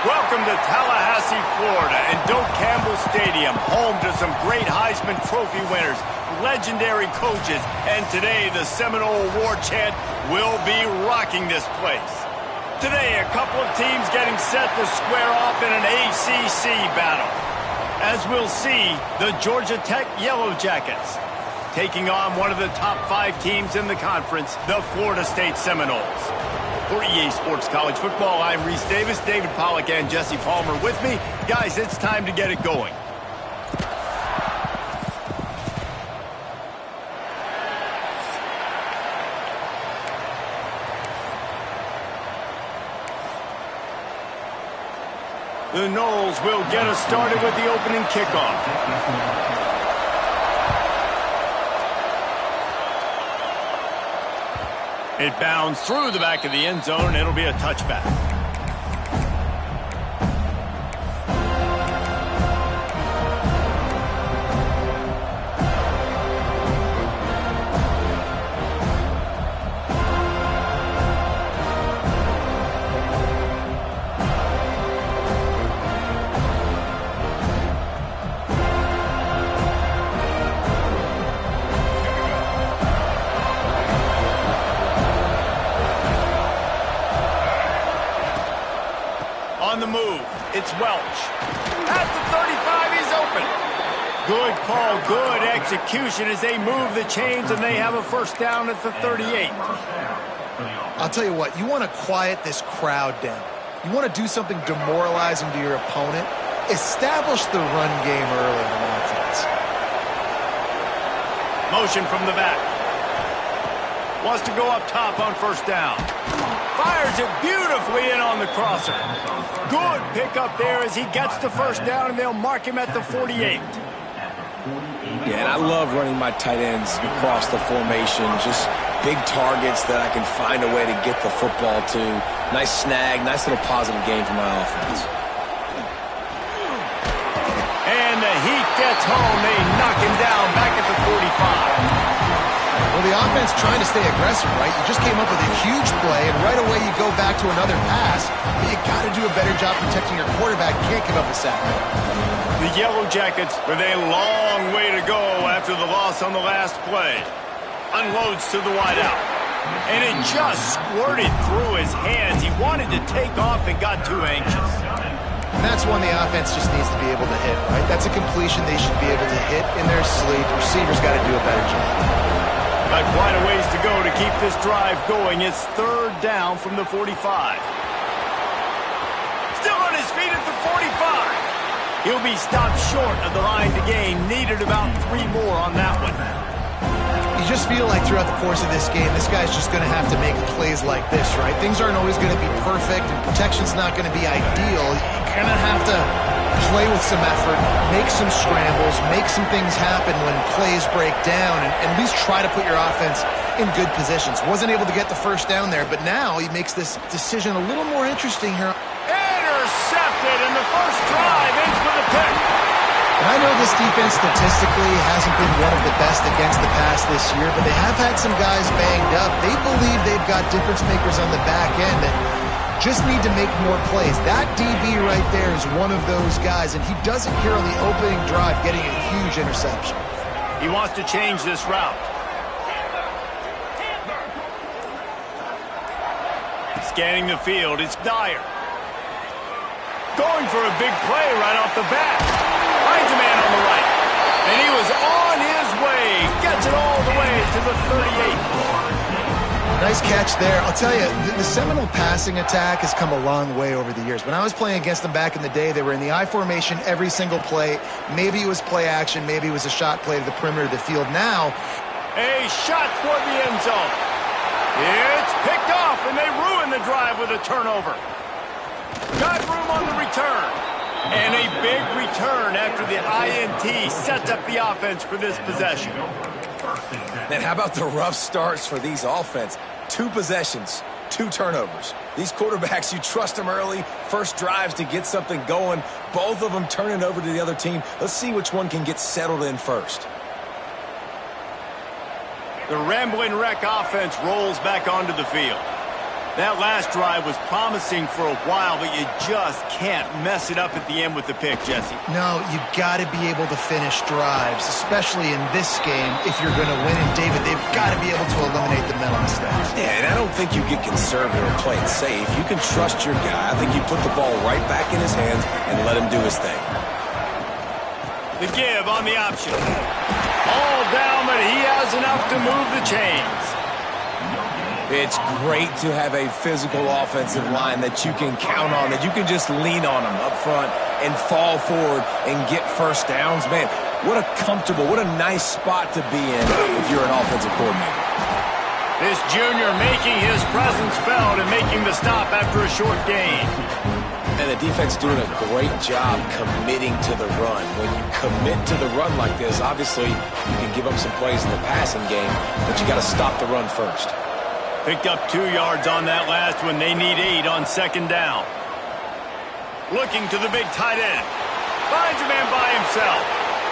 Welcome to Tallahassee, Florida, and Doak Campbell Stadium, home to some great Heisman Trophy winners, legendary coaches, and today the Seminole War Chant will be rocking this place. Today, a couple of teams getting set to square off in an ACC battle. As we'll see, the Georgia Tech Yellow Jackets taking on one of the top 5 teams in the conference, the Florida State Seminoles. For EA Sports College Football, I'm Reese Davis, David Pollack, and Jesse Palmer with me. Guys, it's time to get it going. The Noles will get us started with the opening kickoff. It bounds through the back of the end zone, and it'll be a touchback. On the move, it's Welch. At the 35, he's open. Good call, good execution as they move the chains and they have a first down at the 38. I'll tell you what, you want to quiet this crowd down. You want to do something demoralizing to your opponent. Establish the run game early on offense. Motion from the back. Wants to go up top on first down. Fires it beautifully in on the crosser. Good pickup there as he gets the first down, and they'll mark him at the 48. Yeah, and I love running my tight ends across the formation. Just big targets that I can find a way to get the football to. Nice snag, nice little positive gain for my offense. And the heat gets home. They knock him down back at the 45. Well, the offense trying to stay aggressive, right? You just came up with a huge play, and right away you go back to another pass. But you got to do a better job protecting your quarterback. Can't give up a sack. The Yellow Jackets with a long way to go after the loss on the last play. Unloads to the wideout. And it just squirted through his hands. He wanted to take off and got too anxious. And that's one the offense just needs to be able to hit, right? That's a completion they should be able to hit in their sleep. The receivers got to do a better job. Got quite a ways to go to keep this drive going. It's third down from the 45. Still on his feet at the 45. He'll be stopped short of the line to gain. Needed about 3 more on that one. You just feel like throughout the course of this game, this guy's just going to have to make plays like this, right? Things aren't always going to be perfect, and protection's not going to be ideal. You're going to have to play with some effort, make some scrambles, make some things happen when plays break down, and at least try to put your offense in good positions. Wasn't able to get the first down there, but now he makes this decision a little more interesting here. Intercepted, and the first drive ends with a pick. And I know this defense statistically hasn't been one of the best against the pass this year, but they have had some guys banged up. They believe they've got difference makers on the back end that just need to make more plays. That DB right there is one of those guys, and he does it here on the opening drive, getting a huge interception. He wants to change this route. Scanning the field, it's Dyer. Going for a big play right off the bat. Finds a man on the right. And he was on his way. Gets it all the way to the 38. Nice catch there. I'll tell you, the Seminole passing attack has come a long way over the years. When I was playing against them back in the day, they were in the I formation every single play. Maybe it was play action. Maybe it was a shot play to the perimeter of the field. Now, a shot toward the end zone. It's picked off, and they ruin the drive with a turnover. Got room on the return. And a big return after the INT sets up the offense for this possession. Man, how about the rough starts for these offense? 2 possessions, 2 turnovers. These quarterbacks, you trust them early, first drives to get something going. Both of them turning over to the other team. Let's see which one can get settled in first. The Ramblin' Wreck offense rolls back onto the field. That last drive was promising for a while, but you just can't mess it up at the end with the pick, Jesse. No, you've got to be able to finish drives, especially in this game if you're going to win. And, David, they've got to be able to eliminate the mental mistakes. Yeah, and I don't think you get conservative or play it safe. You can trust your guy. I think you put the ball right back in his hands and let him do his thing. The give on the option. All down, but he has enough to move the chains. It's great to have a physical offensive line that you can count on, that you can just lean on them up front and fall forward and get first downs. Man, what a comfortable, what a nice spot to be in if you're an offensive coordinator. This junior making his presence felt and making the stop after a short gain. And the defense doing a great job committing to the run. When you commit to the run like this, obviously you can give up some plays in the passing game, but you got to stop the run first. Picked up 2 yards on that last one. They need 8 on second down. Looking to the big tight end. Finds a man by himself.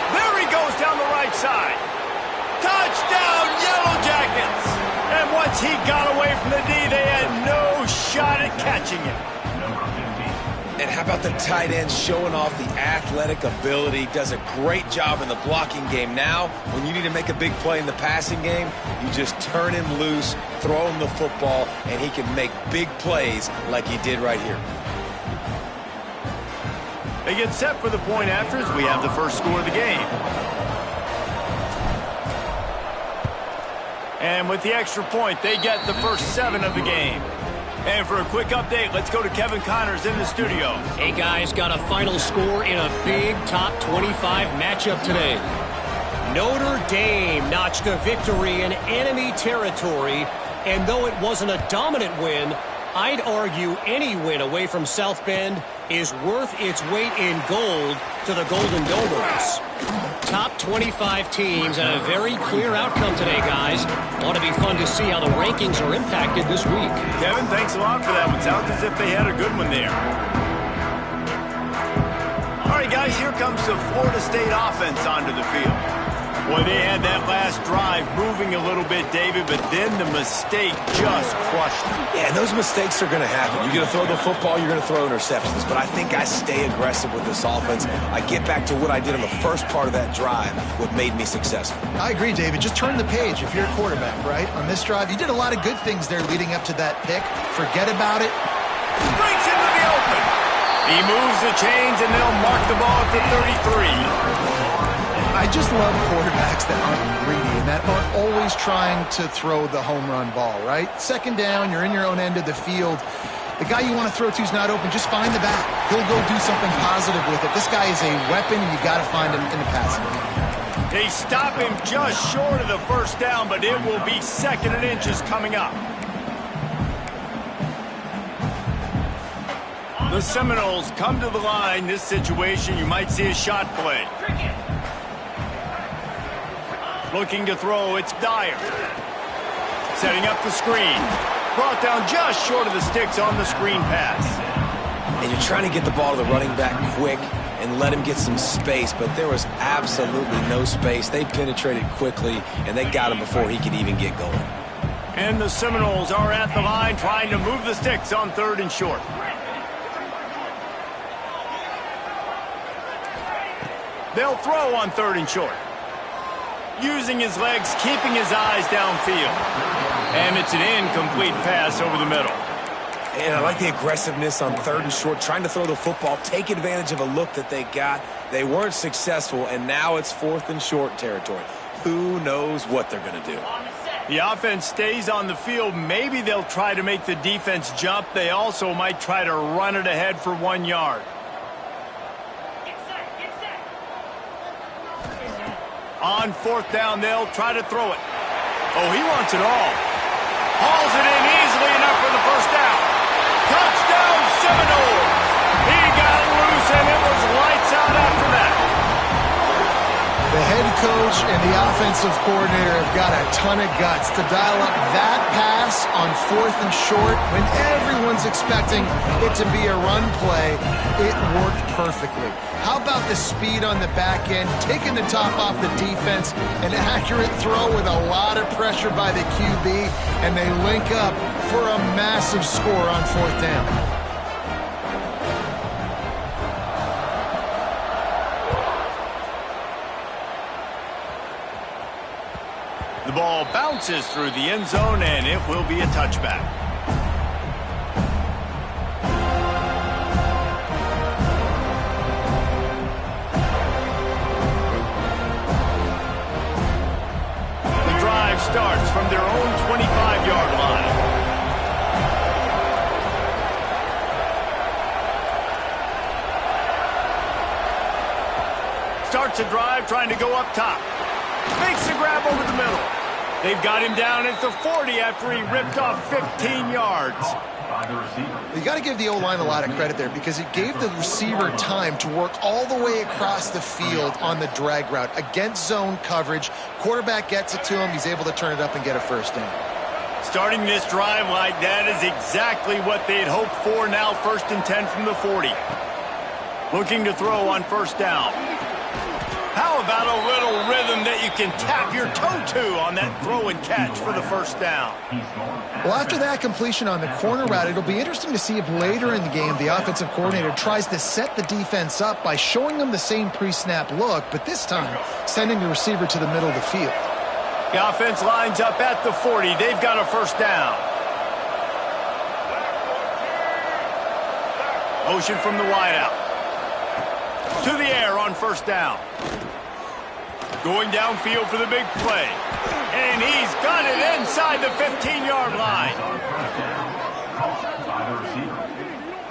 There he goes down the right side. Touchdown, Yellow Jackets! And once he got away from the D, they had no shot at catching him. And how about the tight end showing off the athletic ability? Does a great job in the blocking game. Now, when you need to make a big play in the passing game, you just turn him loose, throw him the football, and he can make big plays like he did right here. They get set for the point after as we have the first score of the game. And with the extra point, they get the first 7 of the game. And for a quick update, let's go to Kevin Connors in the studio. Hey, guys, got a final score in a big top 25 matchup today. Notre Dame notched a victory in enemy territory, and though it wasn't a dominant win, I'd argue any win away from South Bend is worth its weight in gold to the Golden Domers. Top 25 teams and a very clear outcome today, guys. Ought to be fun to see how the rankings are impacted this week. Kevin, thanks a lot for that one. Sounds as if they had a good one there. All right, guys, here comes the Florida State offense onto the field. Boy, they had that last drive moving a little bit, David, but then the mistake just crushed them. Yeah, and those mistakes are going to happen. You're going to throw the football, you're going to throw interceptions. But I think I stay aggressive with this offense. I get back to what I did on the first part of that drive, what made me successful. I agree, David. Just turn the page if you're a quarterback, right? On this drive, you did a lot of good things there leading up to that pick. Forget about it. Breaks into the open. He moves the chains, and they'll mark the ball at the 33. I just love quarterbacks that aren't greedy and that aren't always trying to throw the home run ball, right? Second down, you're in your own end of the field. The guy you want to throw to is not open. Just find the back. He'll go do something positive with it. This guy is a weapon, and you got to find him in the passing game. They stop him just short of the first down, but it will be 2nd and inches coming up. The Seminoles come to the line. This situation, you might see a shot play. Looking to throw, it's Dyer. Setting up the screen. Brought down just short of the sticks on the screen pass. And you're trying to get the ball to the running back quick and let him get some space, but there was absolutely no space. They penetrated quickly, and they got him before he could even get going. And the Seminoles are at the line trying to move the sticks on 3rd and short. They'll throw on 3rd and short. Using his legs, keeping his eyes downfield. And it's an incomplete pass over the middle. And I like the aggressiveness on 3rd and short, trying to throw the football, take advantage of a look that they got. They weren't successful, and now it's 4th and short territory. Who knows what they're going to do? The offense stays on the field. Maybe they'll try to make the defense jump. They also might try to run it ahead for 1 yard. On 4th down, they'll try to throw it. Oh, he wants it all. Hauls it in easily enough for the first down. Touchdown, Seminoles. He got loose, and it was lights out after that. The head coach and the offensive coordinator have got a ton of guts to dial up that pass on 4th and short when everyone's expecting it to be a run play. It worked perfectly. How about the speed on the back end, taking the top off the defense, an accurate throw with a lot of pressure by the QB, and they link up for a massive score on 4th down. The ball bounces through the end zone, and it will be a touchback. The drive starts from their own 25-yard line. Starts a drive trying to go up top. Makes the grab over the middle. They've got him down at the 40 after he ripped off 15 yards. You got to give the O-line a lot of credit there because it gave the receiver time to work all the way across the field on the drag route. Against zone coverage, quarterback gets it to him, he's able to turn it up and get a first down. Starting this drive like that is exactly what they'd hoped for. Now 1st and 10 from the 40. Looking to throw on 1st down. How about a little rhythm that you can tap your toe to on that throw and catch for the 1st down? Well, after that completion on the corner route, it'll be interesting to see if later in the game the offensive coordinator tries to set the defense up by showing them the same pre-snap look, but this time sending the receiver to the middle of the field. The offense lines up at the 40. They've got a 1st down. Motion from the wideout. To the air on 1st down. Going downfield for the big play. And he's got it inside the 15-yard line. By the receiver.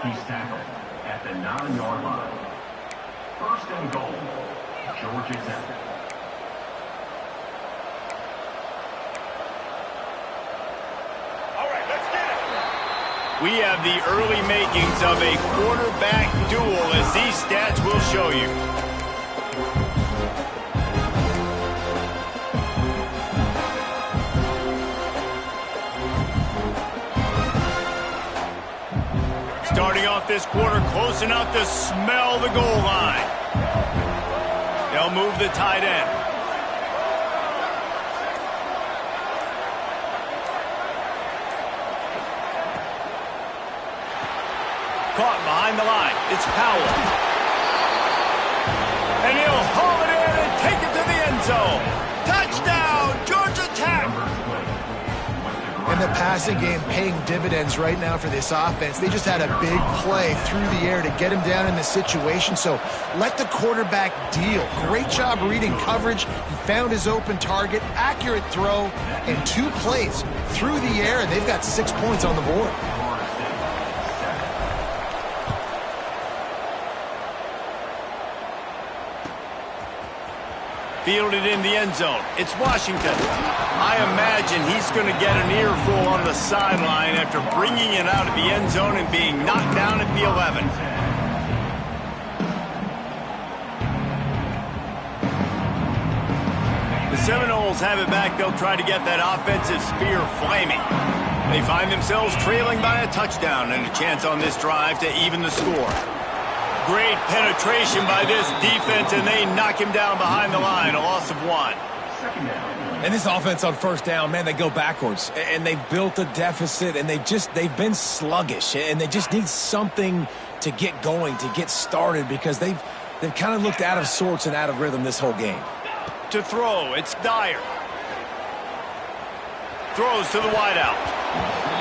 He's tackled at the 9-yard line. 1st and goal. Georgia Tech. We have the early makings of a quarterback duel, as these stats will show you. Starting off this quarter close enough to smell the goal line. They'll move the tight end. Caught behind the line. It's Powell. And he'll haul it in and take it to the end zone. Touchdown, Georgia Tech. And the passing game paying dividends right now for this offense. They just had a big play through the air to get him down in the situation. So let the quarterback deal. Great job reading coverage. He found his open target, accurate throw, and 2 plays through the air, and they've got 6 points on the board. Fielded in the end zone. It's Washington. I imagine he's going to get an earful on the sideline after bringing it out of the end zone and being knocked down at the 11. The Seminoles have it back. They'll try to get that offensive spear flaming. They find themselves trailing by a touchdown and a chance on this drive to even the score. Great penetration by this defense, and they knock him down behind the line, a loss of 1. And this offense on 1st down, man, they go backwards. And they've built a deficit, and they've been sluggish. And they just need something to get going, to get started, because they've kind of looked out of sorts and out of rhythm this whole game. To throw, it's Dyer. Throws to the wideout.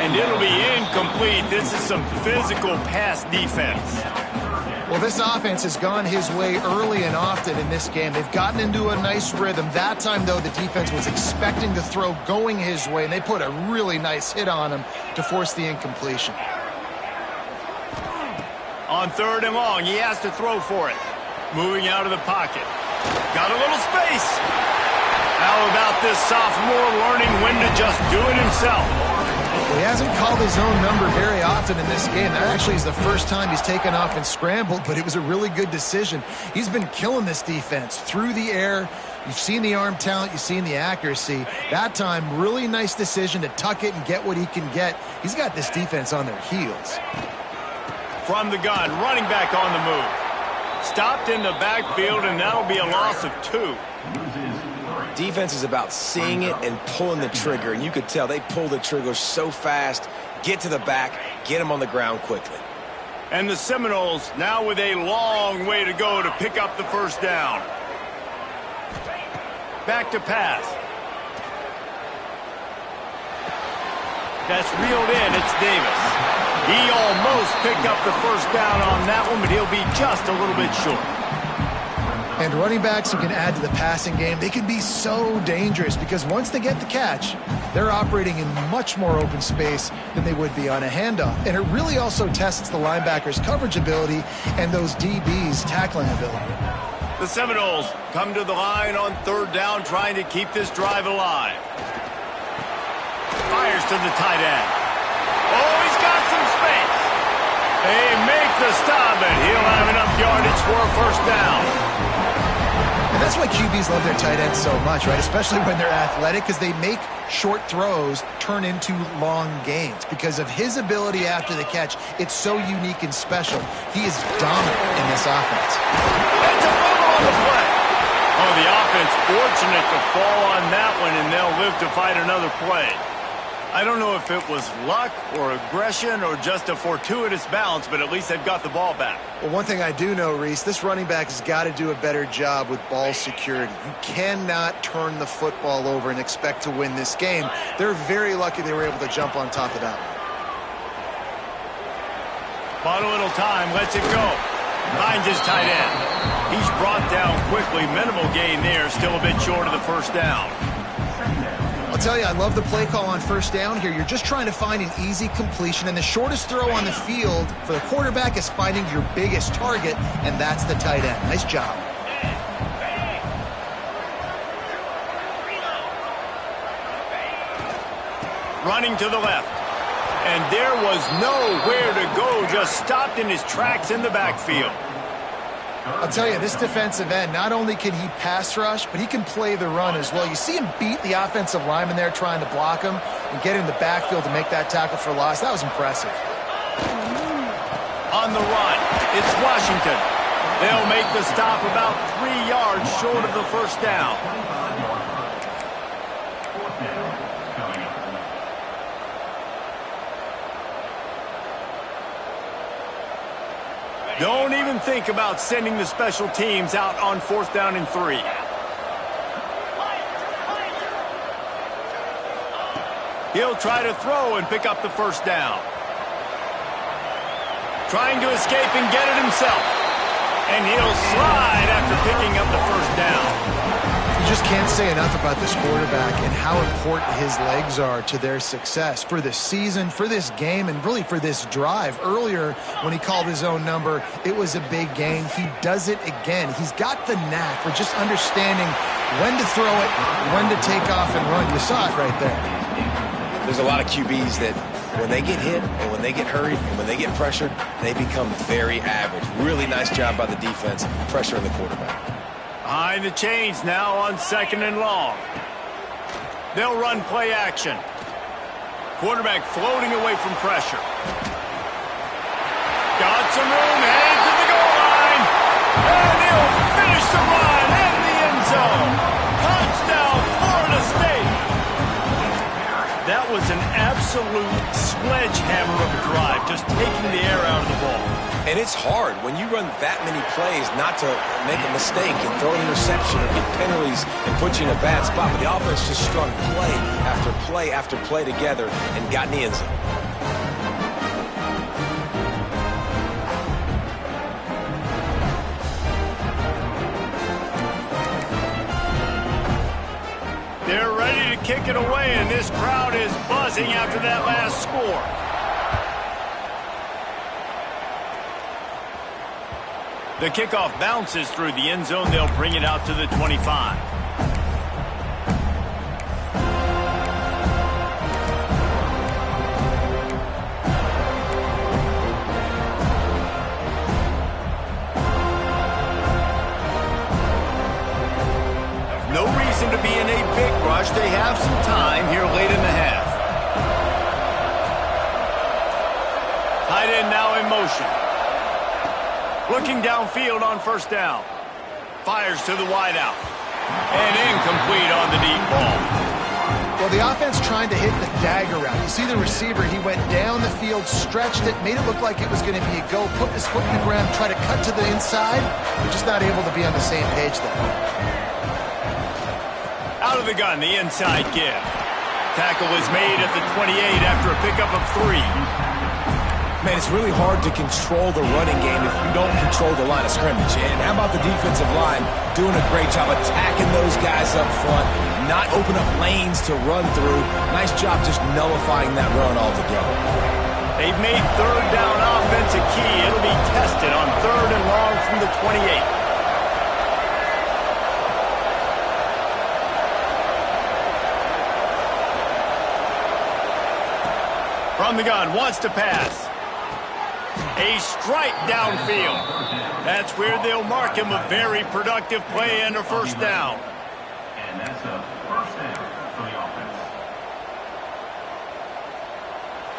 And it'll be incomplete. This is some physical pass defense. Well, this offense has gone his way early and often in this game. They've gotten into a nice rhythm. That time, though, the defense was expecting the throw going his way, and they put a really nice hit on him to force the incompletion. On 3rd and long, he has to throw for it. Moving out of the pocket. Got a little space. How about this sophomore learning when to just do it himself? He hasn't called his own number very often in this game. That actually is the first time he's taken off and scrambled, but it was a really good decision. He's been killing this defense through the air, You've seen the arm talent, you've seen the accuracy. That time, really nice decision to tuck it and get what he can get. He's got this defense on their heels. From the gun, running back on the move. Stopped in the backfield, and that'll be a loss of 2. Defense is about seeing it and pulling the trigger, and you could tell they pull the trigger so fast, get to the back, get him on the ground quickly. And the Seminoles now with a long way to go to pick up the first down. Back to pass. That's reeled in. It's Davis. He almost picked up the first down on that one, but he'll be just a little bit short. And running backs who can add to the passing game, they can be so dangerous because once they get the catch, they're operating in much more open space than they would be on a handoff. And it really also tests the linebackers' coverage ability and those DBs' tackling ability. The Seminoles come to the line on third down, trying to keep this drive alive. Fires to the tight end. Oh, he's got some space. They make the stop, and he'll have enough yardage for a first down. And that's why QBs love their tight ends so much, right? Especially when they're athletic, because they make short throws turn into long gains. Because of his ability after the catch, it's so unique and special. He is dominant in this offense. It's a fumble on the play. Oh, the offense fortunate to fall on that one, and they'll live to fight another play. I don't know if it was luck or aggression or just a fortuitous bounce, but at least they've got the ball back. Well, one thing I do know, Reese, this running back has got to do a better job with ball security. You cannot turn the football over and expect to win this game. They're very lucky they were able to jump on top of that one. Bought a little time, lets it go. Finds his tight end. He's brought down quickly. Minimal gain there, still a bit short of the first down. I'll tell you, I love the play call on first down here. You're just trying to find an easy completion, and the shortest throw on the field for the quarterback is finding your biggest target, and that's the tight end. Nice job. Running to the left. And there was nowhere to go, just stopped in his tracks in the backfield. I'll tell you, this defensive end, not only can he pass rush, but he can play the run as well. You see him beat the offensive lineman there trying to block him and get in the backfield to make that tackle for loss. That was impressive. On the run, it's Washington. They'll make the stop about 3 yards short of the first down. Don't even think about sending the special teams out on 4th down and 3. He'll try to throw and pick up the first down. Trying to escape and get it himself. And he'll slide after picking up the first down. You just can't say enough about this quarterback and how important his legs are to their success for this season, for this game, and really for this drive. Earlier, when he called his own number, it was a big gain. He does it again. He's got the knack for just understanding when to throw it, when to take off and run. You saw it right there. There's a lot of QBs that when they get hit and when they get hurried and when they get pressured, they become very average. Really nice job by the defense pressuring the quarterback. Behind the chains now on 2nd and long. They'll run play action. Quarterback floating away from pressure. Got some room, headed to the goal line. And he'll finish the run in the end zone. Touchdown, Florida State. That was an absolute sledgehammer of a drive, just taking the air out of the ball. And it's hard when you run that many plays not to make a mistake and throw an interception or get penalties and put you in a bad spot. But the offense just strung play after play after play together and got in the end zone. They're ready to kick it away, and this crowd is buzzing after that last score. The kickoff bounces through the end zone. They'll bring it out to the 25. end now in motion. Looking downfield on first down. Fires to the wideout. And incomplete on the deep ball. Well, the offense trying to hit the dagger route. You see the receiver, he went down the field, stretched it, made it look like it was going to be a go, put his foot in the ground, try to cut to the inside. They're just not able to be on the same page there. Out of the gun, the inside give. Tackle is made at the 28 after a pickup of 3. Man, it's really hard to control the running game if you don't control the line of scrimmage. And how about the defensive line doing a great job attacking those guys up front, not open up lanes to run through. Nice job just nullifying that run altogether. They've made third down offense a key. It'll be tested on 3rd and long from the 28. From the gun, wants to pass. A strike downfield. That's where they'll mark him a very productive play and a first down. And that's a first down for the offense.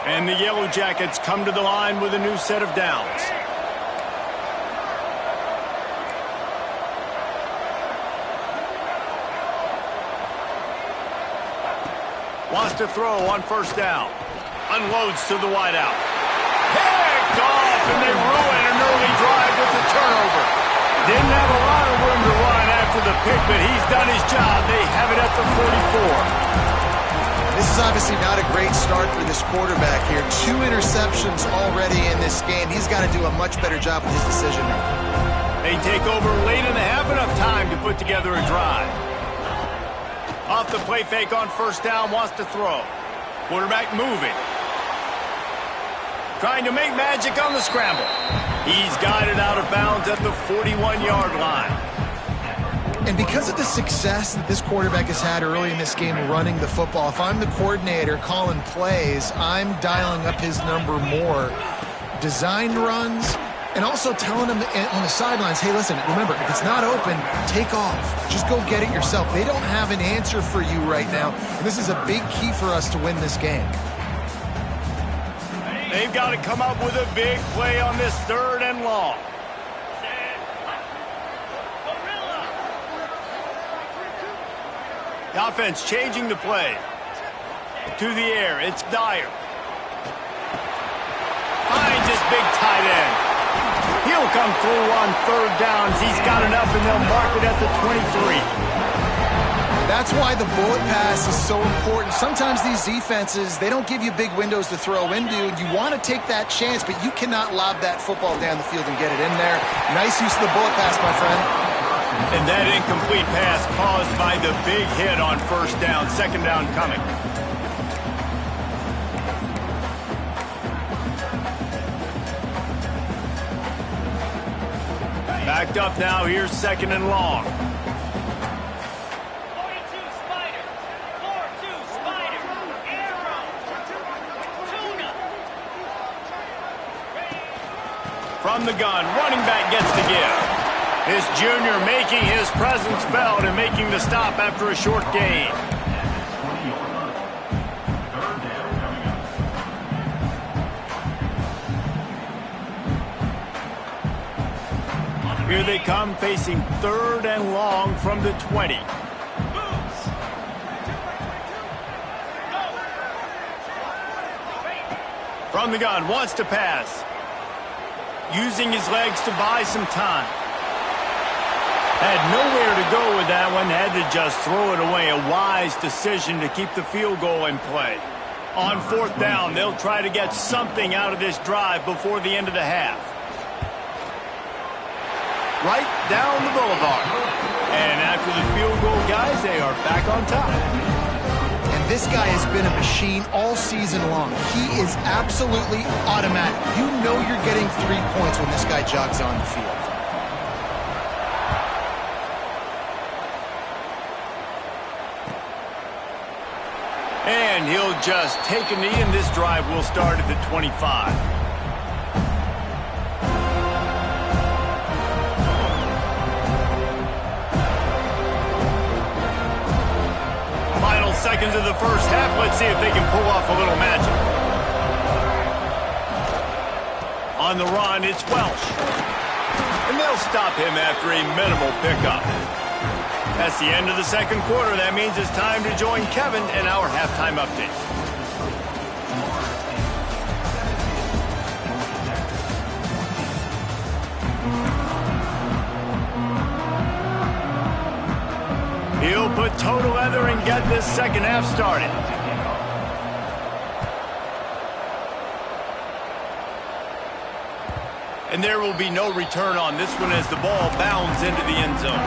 And the Yellow Jackets come to the line with a new set of downs. Wants to throw on first down. Unloads to the wideout. Picked off, and they ruin an early drive with the turnover. Didn't have a lot of room to run after the pick, but he's done his job. They have it at the 44. This is obviously not a great start for this quarterback here. 2 interceptions already in this game. He's got to do a much better job with his decision making. They take over late in the half, enough time to put together a drive. Off the play fake on first down, wants to throw. Quarterback moving. Trying to make magic on the scramble. He's guided out of bounds at the 41-yard line. And because of the success that this quarterback has had early in this game running the football, if I'm the coordinator calling plays, I'm dialing up his number more. Designed runs, and also telling him on the sidelines, hey, listen, remember, if it's not open, take off. Just go get it yourself. They don't have an answer for you right now, and this is a big key for us to win this game. They've got to come up with a big play on this 3rd and long. The offense changing the play. To the air, it's Dyer. Finds his big tight end. He'll come through on 3rd downs. He's got enough, and they'll mark it at the 23. That's why the bullet pass is so important. Sometimes these defenses, they don't give you big windows to throw into, and you want to take that chance, but you cannot lob that football down the field and get it in there. Nice use of the bullet pass, my friend. And that incomplete pass caused by the big hit on first down. 2nd down coming. Backed up now. Here's 2nd and long. From the gun, running back gets the give. This junior making his presence felt and making the stop after a short gain. Here they come, facing 3rd and long from the 20. From the gun, wants to pass. Using his legs to buy some time. Had nowhere to go with that one. Had to just throw it away. A wise decision to keep the field goal in play. On 4th down, they'll try to get something out of this drive before the end of the half. Right down the boulevard. And after the field goal, guys, they are back on top. And this guy has been a machine all season long. He is absolutely automatic. You know you're getting 3 points when this guy jogs on the field. And he'll just take a knee, and this drive will start at the 25. Final seconds of the first half. Let's see if they can pull off a little magic. On the run, it's Welsh. And they'll stop him after a minimal pickup. That's the end of the second quarter. That means it's time to join Kevin in our halftime update. He'll put toe to leather and get this second half started. And there will be no return on this one as the ball bounds into the end zone.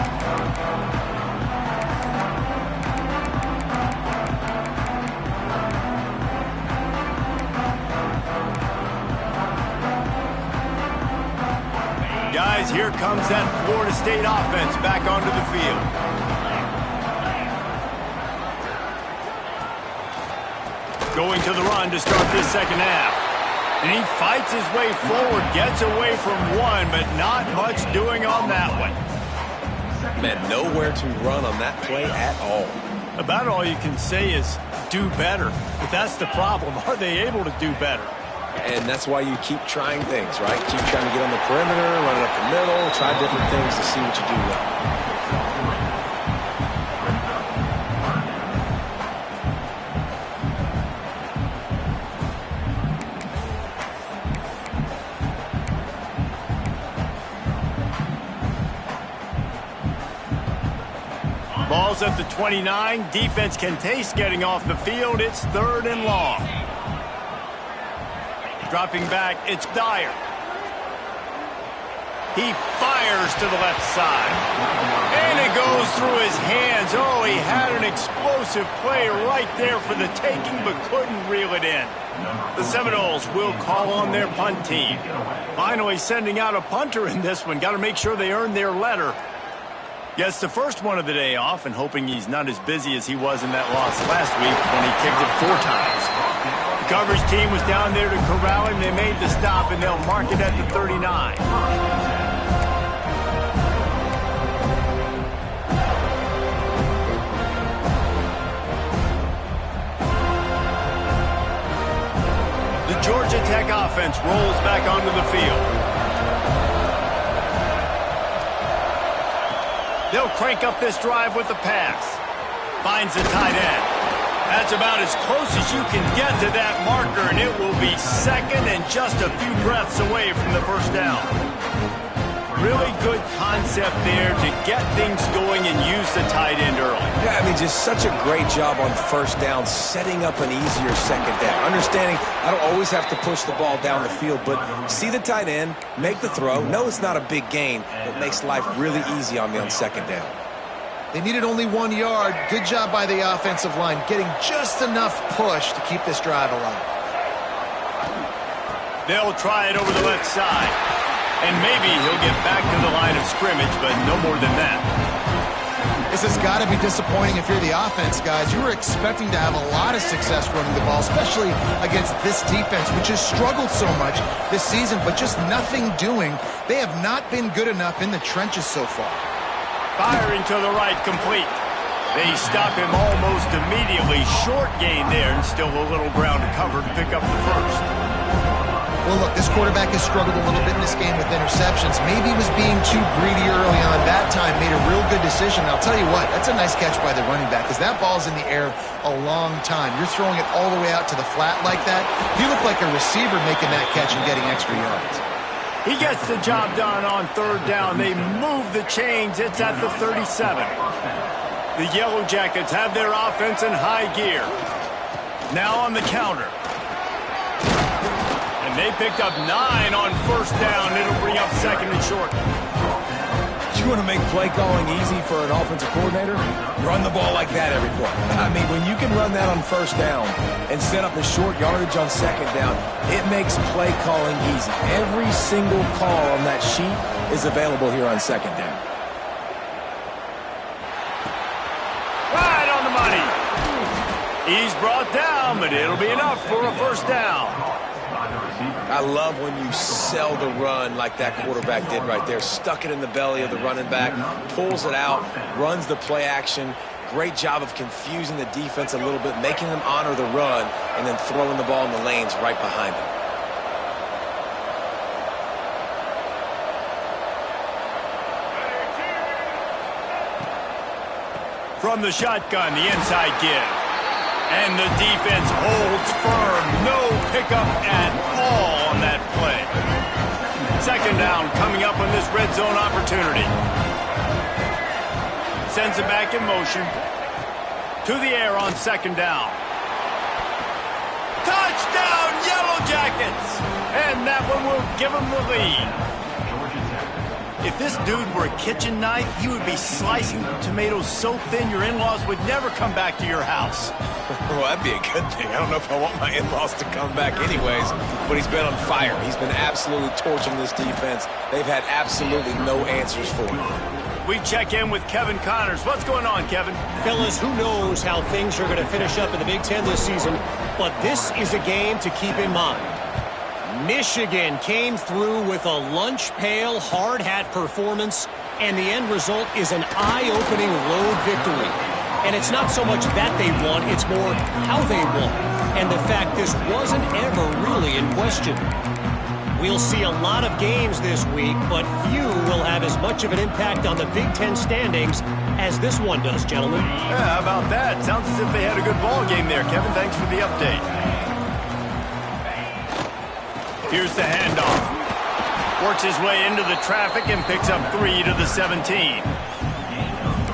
Guys, here comes that Florida State offense back onto the field. Going to the run to start this second half. And he fights his way forward, gets away from one, but not much doing on that one. Man, nowhere to run on that play at all. About all you can say is do better. But that's the problem. Are they able to do better? And that's why you keep trying things, right? Keep trying to get on the perimeter, run it up the middle, try different things to see what you do well. Ball's at the 29. Defense can taste getting off the field. It's 3rd and long. Dropping back, it's Dyer. He fires to the left side. And it goes through his hands. Oh, he had an explosive play right there for the taking, but couldn't reel it in. The Seminoles will call on their punt team. Finally sending out a punter in this one. Got to make sure they earn their letter. Gets the first one of the day off and hoping he's not as busy as he was in that loss last week when he kicked it 4 times. The coverage team was down there to corral him. They made the stop, and they'll mark it at the 39. The Georgia Tech offense rolls back onto the field. They'll crank up this drive with the pass. Finds the tight end. That's about as close as you can get to that marker, and it will be second and just a few breaths away from the first down. Really good concept there to get things going and use the tight end early. Yeah, I mean, just such a great job on first down, setting up an easier second down. Understanding I don't always have to push the ball down the field, but see the tight end, make the throw. No, it's not a big gain, but makes life really easy on me on second down. They needed only 1 yard. Good job by the offensive line, getting just enough push to keep this drive alive. They'll try it over the left side. And maybe he'll get back to the line of scrimmage, but no more than that. This has got to be disappointing if you're the offense, guys. You were expecting to have a lot of success running the ball, especially against this defense, which has struggled so much this season, but just nothing doing. They have not been good enough in the trenches so far. Firing to the right, complete. They stop him almost immediately. Short gain there, and still a little ground to cover to pick up the first. Well, look, this quarterback has struggled a little bit in this game with interceptions. Maybe he was being too greedy early on. That time made a real good decision. I'll tell you what, that's a nice catch by the running back because that ball's in the air a long time. You're throwing it all the way out to the flat like that. You look like a receiver making that catch and getting extra yards. He gets the job done on 3rd down. They move the chains. It's at the 37. The Yellow Jackets have their offense in high gear. Now on the counter. And they picked up 9 on first down. It'll bring up 2nd and short. You want to make play calling easy for an offensive coordinator? Run the ball like that every play. I mean, when you can run that on first down and set up a short yardage on second down, it makes play calling easy. Every single call on that sheet is available here on second down. Right on the money. He's brought down, but it'll be enough for a first down. I love when you sell the run like that quarterback did right there. Stuck it in the belly of the running back, pulls it out, runs the play action. Great job of confusing the defense a little bit, making them honor the run, and then throwing the ball in the lanes right behind them. From the shotgun, the inside give. And the defense holds firm. No pickup at all on that play. Second down coming up on this red zone opportunity. Sends it back in motion. To the air on second down. Touchdown, Yellow Jackets! And that one will give them the lead. If this dude were a kitchen knife, he would be slicing tomatoes so thin your in-laws would never come back to your house. Well, that'd be a good thing. I don't know if I want my in-laws to come back anyways, but he's been on fire. He's been absolutely torching this defense. They've had absolutely no answers for him. We check in with Kevin Connors. What's going on, Kevin? Fellas, who knows how things are going to finish up in the Big Ten this season, but this is a game to keep in mind. Michigan came through with a lunch pail, hard hat performance, and the end result is an eye-opening road victory. And it's not so much that they won, it's more how they won, and the fact this wasn't ever really in question. We'll see a lot of games this week, but few will have as much of an impact on the Big Ten standings as this one does, gentlemen. Yeah, how about that? Sounds as if they had a good ball game there, Kevin. Thanks for the update. Here's the handoff. Works his way into the traffic and picks up 3 to the 17.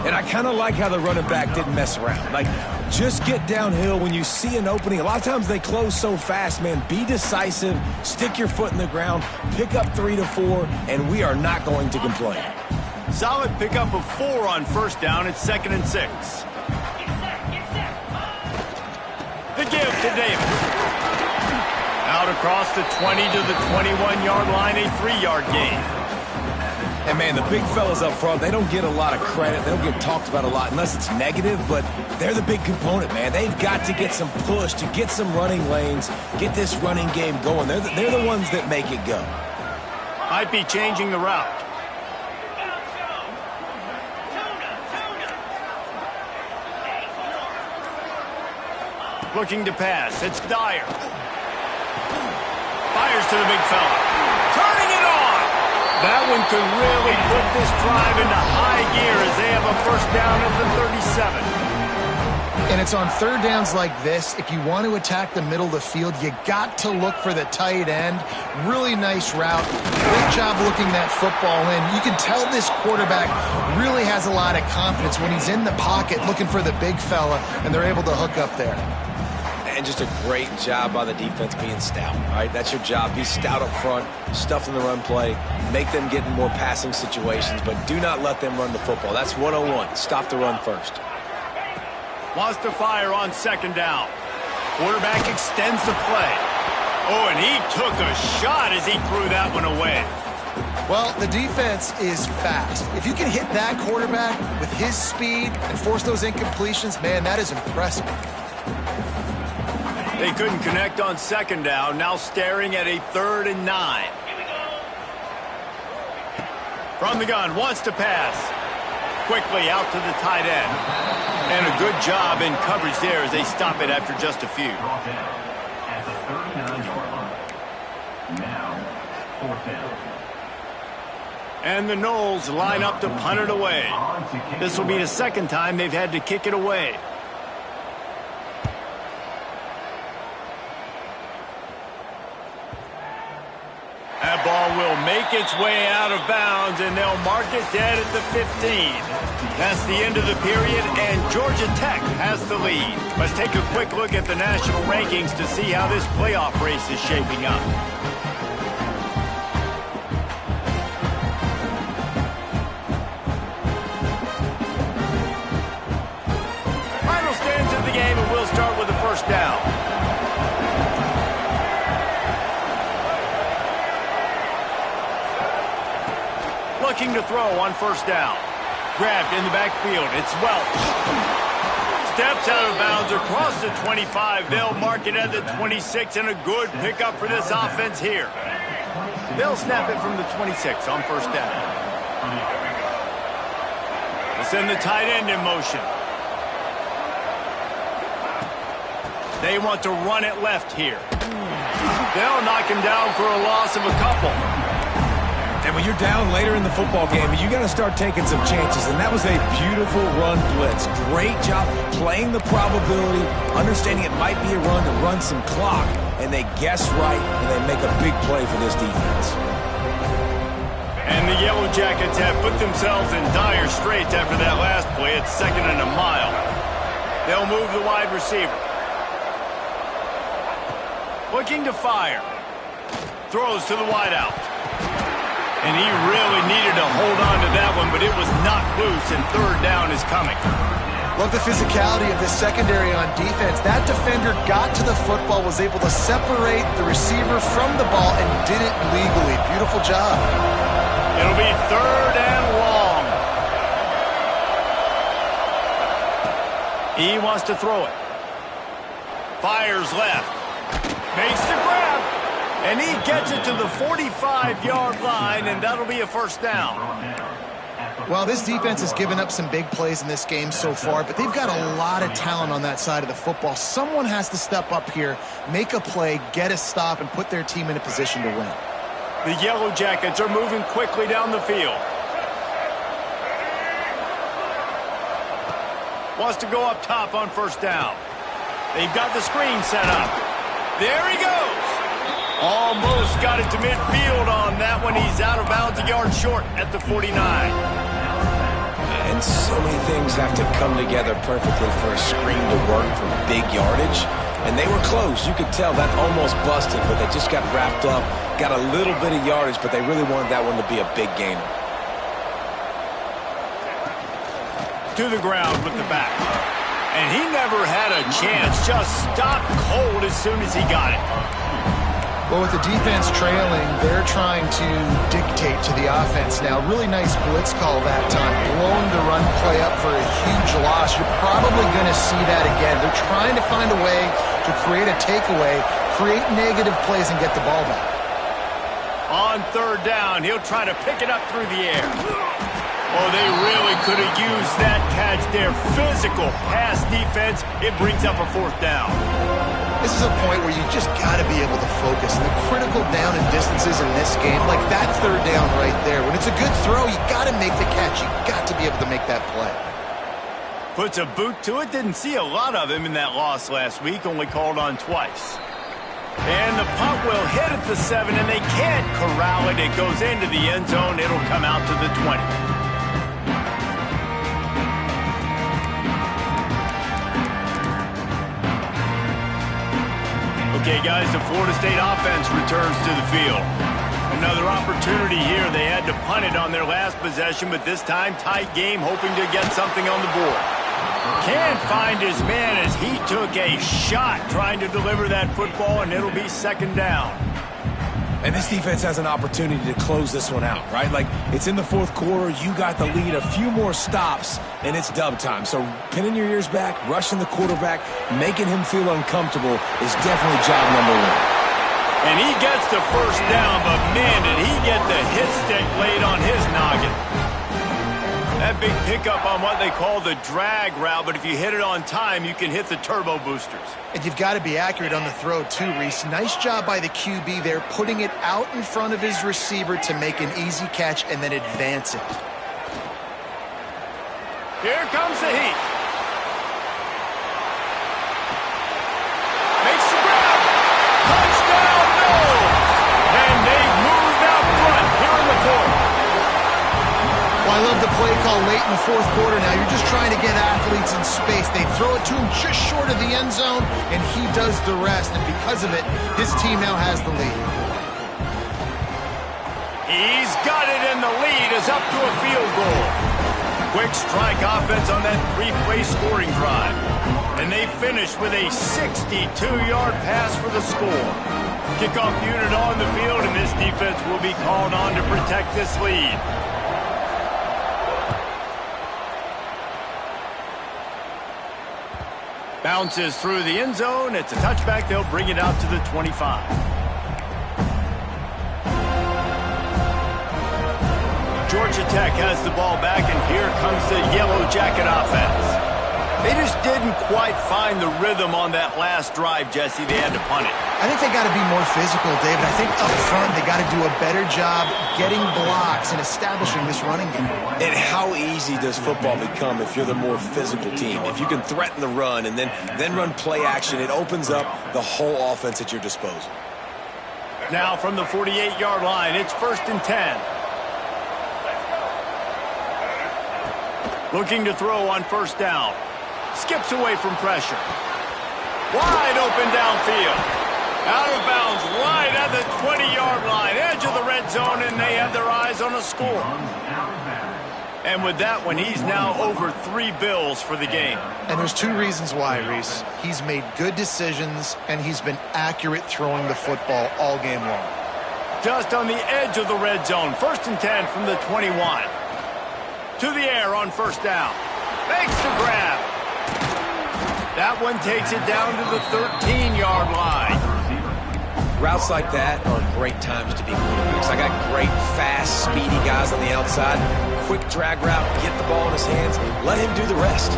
And I kind of like how the running back didn't mess around. Like, just get downhill when you see an opening. A lot of times they close so fast, man. Be decisive, stick your foot in the ground, pick up 3 to 4, and we are not going to complain. Solid pickup of 4 on first down. It's 2nd and 6. The give to Davis. Out across the 20 to the 21-yard line, a 3-yard gain. And, man, the big fellas up front, they don't get a lot of credit. They don't get talked about a lot unless it's negative, but they're the big component, man. They've got to get some push, to get some running lanes, get this running game going. They're the ones that make it go. Might be changing the route. Looking to pass. It's Dyer. Fires to the big fella. Turning it on. That one could really put this drive into high gear as they have a first down at the 37. And it's on third downs like this. If you want to attack the middle of the field, you got to look for the tight end. Really nice route. Great job looking that football in. You can tell this quarterback really has a lot of confidence when he's in the pocket looking for the big fella, and they're able to hook up there. And just a great job by the defense being stout, all right? That's your job. Be stout up front, stuff in the run play, make them get in more passing situations, but do not let them run the football. That's 101. Stop the run first. Wants to fire on second down. Quarterback extends the play. Oh, and he took a shot as he threw that one away. Well, the defense is fast. If you can hit that quarterback with his speed and force those incompletions, man, that is impressive. They couldn't connect on second down, now staring at a 3rd and 9. From the gun, wants to pass. Quickly out to the tight end. And a good job in coverage there as they stop it after just a few. At the 39-yard line. Now, 4th down. And the Noles line up to punt it away. This will be the second time they've had to kick it away. That ball will make its way out of bounds, and they'll mark it dead at the 15. That's the end of the period, and Georgia Tech has the lead. Let's take a quick look at the national rankings to see how this playoff race is shaping up. Final stands of the game, and we'll start with the first down. Looking to throw on first down. Grabbed in the backfield. It's Welch. Steps out of bounds across the 25. They'll mark it at the 26, and a good pickup for this offense here. They'll snap it from the 26 on first down. They send the tight end in motion. They want to run it left here. They'll knock him down for a loss of a couple. And when you're down later in the football game, you got to start taking some chances. And that was a beautiful run blitz. Great job playing the probability, understanding it might be a run to run some clock. And they guess right, and they make a big play for this defense. And the Yellow Jackets have put themselves in dire straits after that last play. It's 2nd and a mile. They'll move the wide receiver. Looking to fire. Throws to the wideout. And he really needed to hold on to that one, but it was not loose, and 3rd down is coming. Love the physicality of this secondary on defense. That defender got to the football, was able to separate the receiver from the ball, and did it legally. Beautiful job. It'll be 3rd and long. He wants to throw it. Fires left. Makes the grab. And he gets it to the 45-yard line, and that'll be a 1st down. Well, this defense has given up some big plays in this game so far, but they've got a lot of talent on that side of the football. Someone has to step up here, make a play, get a stop, and put their team in a position to win. The Yellow Jackets are moving quickly down the field. Wants to go up top on 1st down. They've got the screen set up. There he goes. Almost got it to midfield on that one. He's out of bounds, a yard short at the 49. And so many things have to come together perfectly for a screen to work for big yardage. And they were close. You could tell that almost busted, but they just got wrapped up, got a little bit of yardage, but they really wanted that one to be a big gainer. To the ground with the back. And he never had a chance. Just stopped cold as soon as he got it. Well, with the defense trailing, they're trying to dictate to the offense now. Really nice blitz call that time. Blowing the run play up for a huge loss. You're probably going to see that again. They're trying to find a way to create a takeaway, create negative plays, and get the ball back. On 3rd down, he'll try to pick it up through the air. Oh, they really could have used that catch there. Physical pass defense. It brings up a 4th down. This is a point where you just got to be able to focus. And the critical down and distances in this game, like that 3rd down right there. When it's a good throw, you got to make the catch. You got to be able to make that play. Puts a boot to it. Didn't see a lot of him in that loss last week. Only called on twice. And the punt will hit at the 7, and they can't corral it. It goes into the end zone. It'll come out to the 20. Okay, guys, the Florida State offense returns to the field. Another opportunity here. They had to punt it on their last possession, but this time tight game, hoping to get something on the board. Can't find his man as he took a shot trying to deliver that football, and it'll be 2nd down. And this defense has an opportunity to close this one out, right? Like, it's in the 4th quarter, you got the lead, a few more stops, and it's dub time. So pinning your ears back, rushing the quarterback, making him feel uncomfortable is definitely job number 1. And he gets the 1st down, but man, did he get the hit stick laid on his noggin. That big pickup on what they call the drag route, but if you hit it on time, you can hit the turbo boosters. And you've got to be accurate on the throw too, Reese. Nice job by the QB there, putting it out in front of his receiver to make an easy catch and then advance it. Here comes the heat. Makes the grab. Touchdown, no! And they've moved out front here in the 4th. Well, I love the play call late in the 4th quarter now. You're just trying to get athletes in space. They throw it to him just short of the end zone, and he does the rest. And because of it, his team now has the lead. He's got it, and the lead is up to a field goal. Quick strike offense on that 3-play scoring drive. And they finish with a 62-yard pass for the score. Kickoff unit on the field, and this defense will be called on to protect this lead. Bounces through the end zone. It's a touchback. They'll bring it out to the 25. Georgia Tech has the ball back, and here comes the Yellow Jacket offense. They just didn't quite find the rhythm on that last drive, Jesse. They had to punt it. I think they got to be more physical, David. I think up front they got to do a better job getting blocks and establishing this running game. And how easy does football become if you're the more physical team? If you can threaten the run and then run play action, it opens up the whole offense at your disposal. Now from the 48-yard line, it's 1st and 10. Looking to throw on 1st down. Skips away from pressure. Wide open downfield. Out of bounds right at the 20-yard line. Edge of the red zone, and they have their eyes on a score. And with that one, he's now over 3 bills for the game. And there's 2 reasons why, Reese. He's made good decisions, and he's been accurate throwing the football all game long. Just on the edge of the red zone. 1st and 10 from the 21. To the air on 1st down. Makes the grab. That one takes it down to the 13-yard line. Routes like that are great times to be quarterbacks. I got great, fast, speedy guys on the outside. Quick drag route, get the ball in his hands, let him do the rest.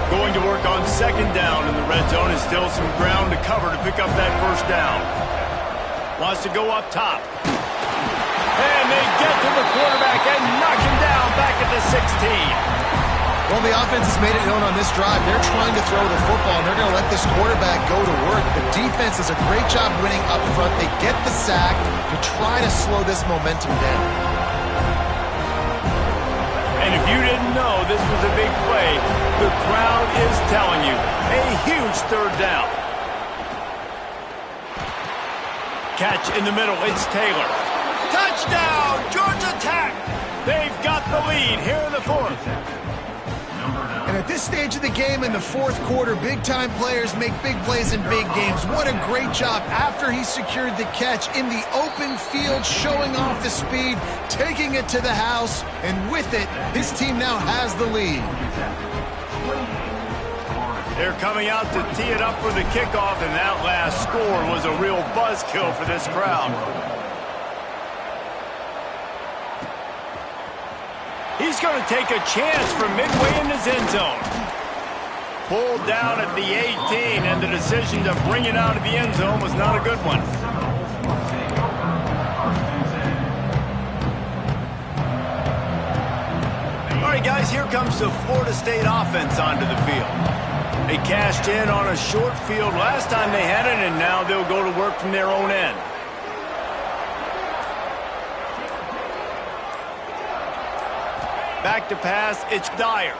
Going to work on 2nd down in the red zone, and still some ground to cover to pick up that 1st down. Wants to go up top. And they get to the quarterback and knock him down back at the 16. Well, the offense has made it known on this drive. They're trying to throw the football, and they're going to let this quarterback go to work. The defense does a great job winning up front. They get the sack to try to slow this momentum down. And if you didn't know this was a big play, the crowd is telling you. A huge 3rd down. Catch in the middle. It's Taylor. Touchdown! Georgia Tech! They've got the lead here in the 4th. And at this stage of the game in the 4th quarter, big-time players make big plays in big games. What a great job after he secured the catch in the open field, showing off the speed, taking it to the house, and with it, his team now has the lead. They're coming out to tee it up for the kickoff, and that last score was a real buzzkill for this crowd. He's going to take a chance from midway in his end zone. Pulled down at the 18, and the decision to bring it out of the end zone was not a good one. All right, guys, here comes the Florida State offense onto the field. They cashed in on a short field last time they had it, and now they'll go to work from their own end. Back to pass, it's Dyer.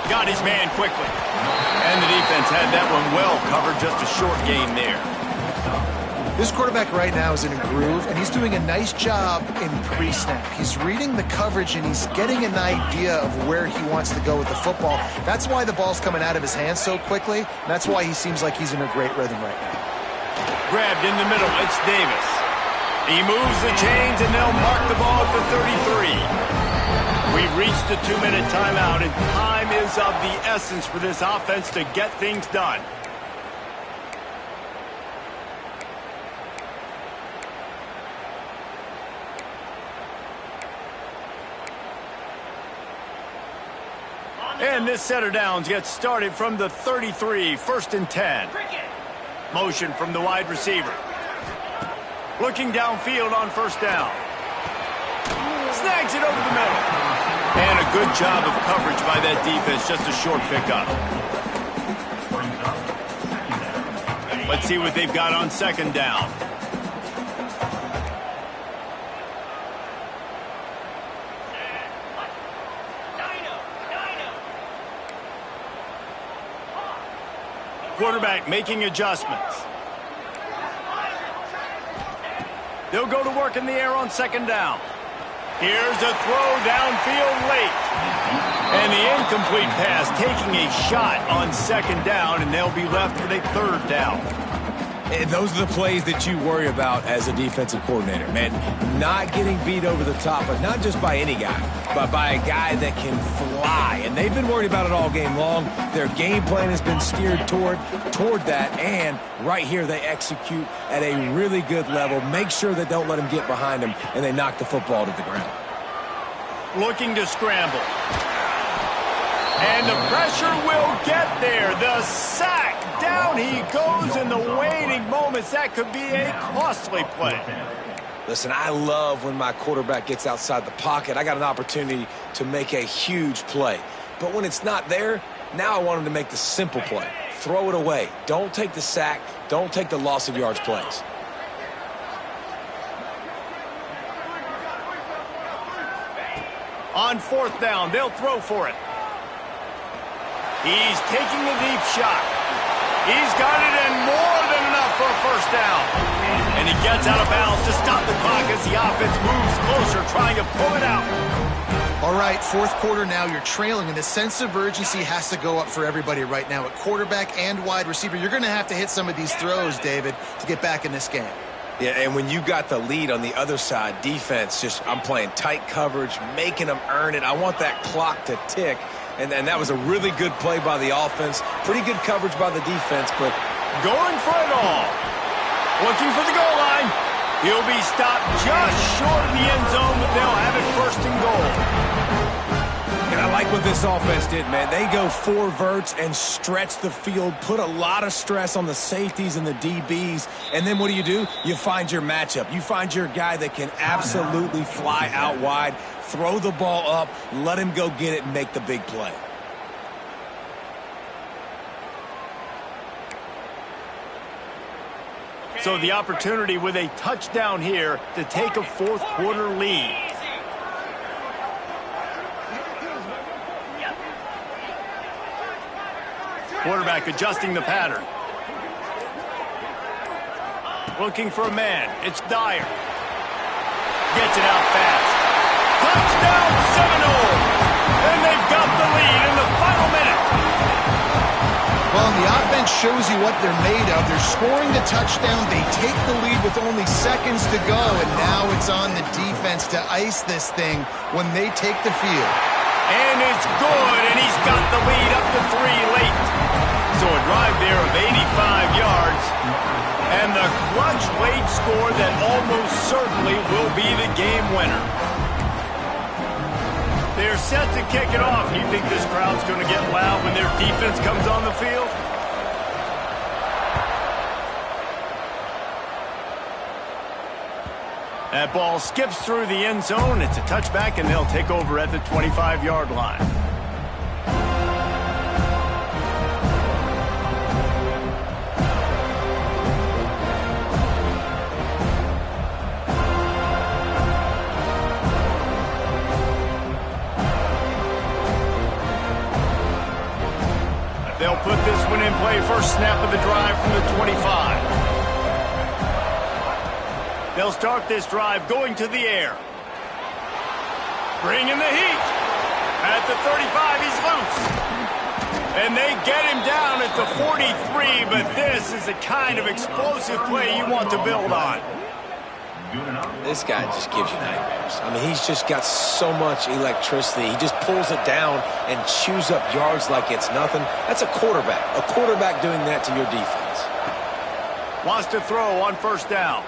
Got his man quickly. And the defense had that one well covered, just a short gain there. This quarterback right now is in a groove, and he's doing a nice job in pre-snap. He's reading the coverage, and he's getting an idea of where he wants to go with the football. That's why the ball's coming out of his hands so quickly, and that's why he seems like he's in a great rhythm right now. Grabbed in the middle, it's Davis. He moves the chains, and they'll mark the ball at the 33. We've reached the 2-minute timeout, and time is of the essence for this offense to get things done. And this set of downs gets started from the 33, 1st and 10. Motion from the wide receiver. Looking downfield on 1st down. Snags it over the middle. And a good job of coverage by that defense, just a short pickup. Let's see what they've got on 2nd down. Quarterback making adjustments. They'll go to work in the air on 2nd down. Here's a throw downfield late. And the incomplete pass taking a shot on 2nd down, and they'll be left with a 3rd down. And those are the plays that you worry about as a defensive coordinator, man. Not getting beat over the top, but not just by any guy, but by a guy that can fly. And they've been worried about it all game long. Their game plan has been steered toward toward that, and right here they execute at a really good level. Make sure they don't let him get behind him, and they knock the football to the ground. Looking to scramble. And the pressure will get there. The sack. Down he goes in the waiting moments. That could be a costly play. Listen, I love when my quarterback gets outside the pocket. I got an opportunity to make a huge play. But when it's not there, now I want him to make the simple play. Throw it away. Don't take the sack. Don't take the loss of yards plays. On 4th down, they'll throw for it. He's taking the deep shot. He's got it in more than enough for a 1st down. And he gets out of bounds to stop the clock as the offense moves closer, trying to pull it out. All right, 4th quarter now, you're trailing, and the sense of urgency has to go up for everybody right now. At quarterback and wide receiver, you're going to have to hit some of these throws, David, to get back in this game. Yeah, and when you got the lead on the other side, defense, I'm playing tight coverage, making them earn it. I want that clock to tick. And that was a really good play by the offense. Pretty good coverage by the defense, but going for it all. Looking for the goal line. He'll be stopped just short of the end zone, but they'll have it 1st and goal. And I like what this offense did, man. They go 4 verts and stretch the field, put a lot of stress on the safeties and the DBs. And then what do? You find your matchup. You find your guy that can absolutely fly out wide, throw the ball up, let him go get it and make the big play. So the opportunity with a touchdown here to take a 4th quarter lead. Quarterback adjusting the pattern. Looking for a man. It's Dyer. Gets it out fast. Touchdown Seminoles! And they've got the lead in the final minute. Well, and the offense shows you what they're made of. They're scoring the touchdown. They take the lead with only seconds to go, and now it's on the defense to ice this thing when they take the field. And it's good, and he's got the lead up to 3 late. So a drive there of 85 yards, and the clutch late score that almost certainly will be the game winner. They're set to kick it off. You think this crowd's going to get loud when their defense comes on the field? That ball skips through the end zone. It's a touchback, and they'll take over at the 25-yard line. They'll put this one in play. First snap of the drive from the 25. They'll start this drive going to the air. Bringing the heat. At the 35, he's loose. And they get him down at the 43, but this is the kind of explosive play you want to build on. This guy just gives you nightmares. I mean, he's just got so much electricity. He just pulls it down and chews up yards like it's nothing. That's a quarterback. A quarterback doing that to your defense. Wants to throw on 1st down.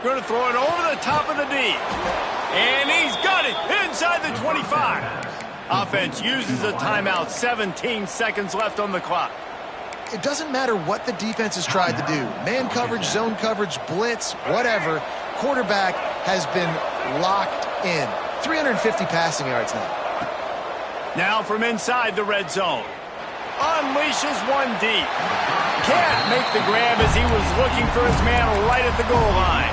Going to throw it over the top of the D. And he's got it inside the 25. Offense uses a timeout. 17 seconds left on the clock. It doesn't matter what the defense has tried to do. Man coverage, zone coverage, blitz, whatever. Quarterback has been locked in. 350 passing yards now. Now from inside the red zone. Unleashes one deep. Can't make the grab as he was looking for his man right at the goal line.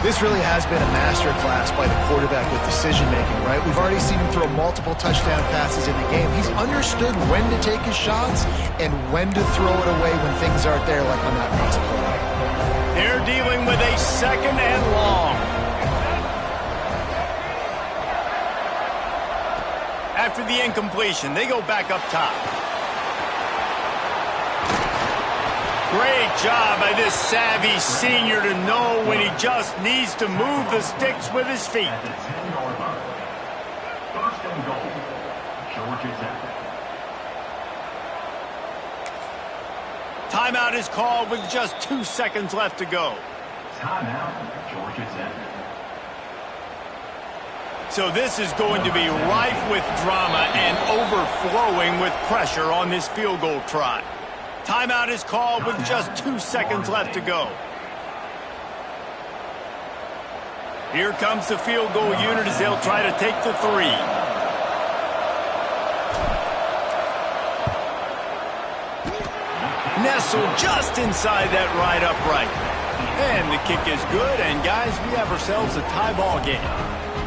This really has been a master class by the quarterback with decision-making, right? We've already seen him throw multiple touchdown passes in the game. He's understood when to take his shots and when to throw it away when things aren't there, like on that last play. They're dealing with a 2nd and long. After the incompletion, they go back up top. Great job by this savvy senior to know when he just needs to move the sticks with his feet. At the 10-yard line. 1st and goal. Georgia Tech. Timeout is called with just 2 seconds left to go. Timeout, Georgia Tech. So this is going to be rife with drama and overflowing with pressure on this field goal try. Timeout is called with just 2 seconds left to go. Here comes the field goal unit as they'll try to take the 3. Nestled just inside that right upright. And the kick is good, and guys, we have ourselves a tie ball game.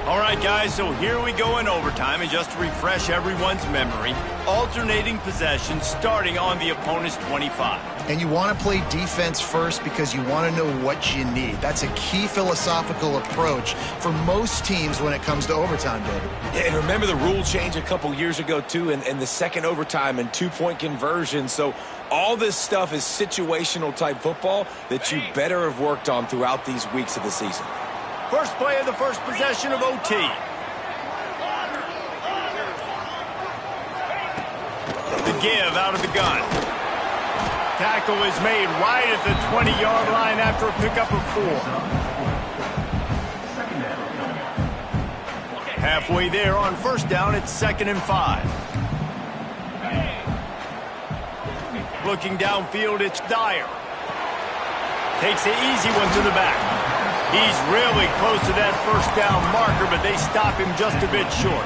All right, guys, so here we go in overtime, and just to refresh everyone's memory, alternating possession starting on the opponent's 25. And you want to play defense first because you want to know what you need. That's a key philosophical approach for most teams when it comes to overtime, David. Yeah, and remember the rule change a couple years ago, too, and the second overtime and 2-point conversion. So all this stuff is situational type football that you better have worked on throughout these weeks of the season. First play of the first possession of OT. The give out of the gun. Tackle is made right at the 20-yard line after a pickup of 4. Halfway there on first down, it's 2nd and 5. Looking downfield, it's Dyer. Takes the easy one to the back. He's really close to that first down marker, but they stop him just a bit short.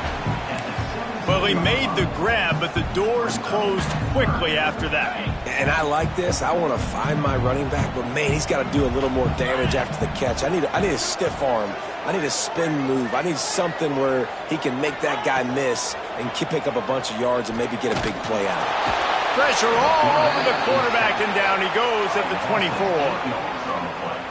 Well, he made the grab, but the doors closed quickly after that. And I like this. I want to find my running back, but, man, he's got to do a little more damage after the catch. I need a stiff arm. I need a spin move. I need something where he can make that guy miss and pick up a bunch of yards and maybe get a big play out of it. Pressure all over the quarterback, and down he goes at the 24.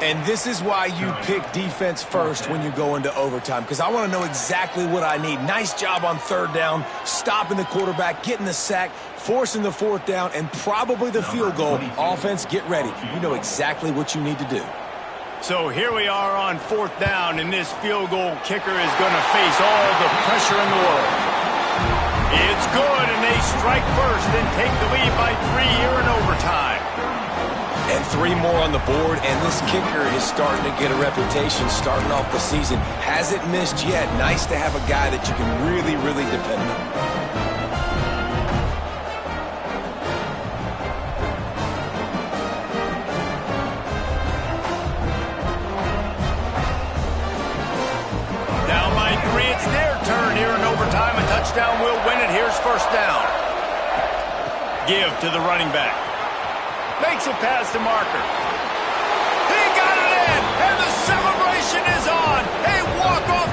And this is why you pick defense first when you go into overtime, because I want to know exactly what I need. Nice job on third down, stopping the quarterback, getting the sack, forcing the fourth down, and probably the field goal. Offense, get ready. You know exactly what you need to do. So here we are on fourth down, and this field goal kicker is going to face all the pressure in the world. It's good, and they strike first and take the lead by 3 here in overtime. And 3 more on the board, and this kicker is starting to get a reputation starting off the season. Hasn't missed yet. Nice to have a guy that you can really, really depend on. Down by 3, it's their turn here in overtime. A touchdown will win it. Here's first down. Give to the running back. Makes a pass to Marker. He got it in, and the celebration is on. A walk-off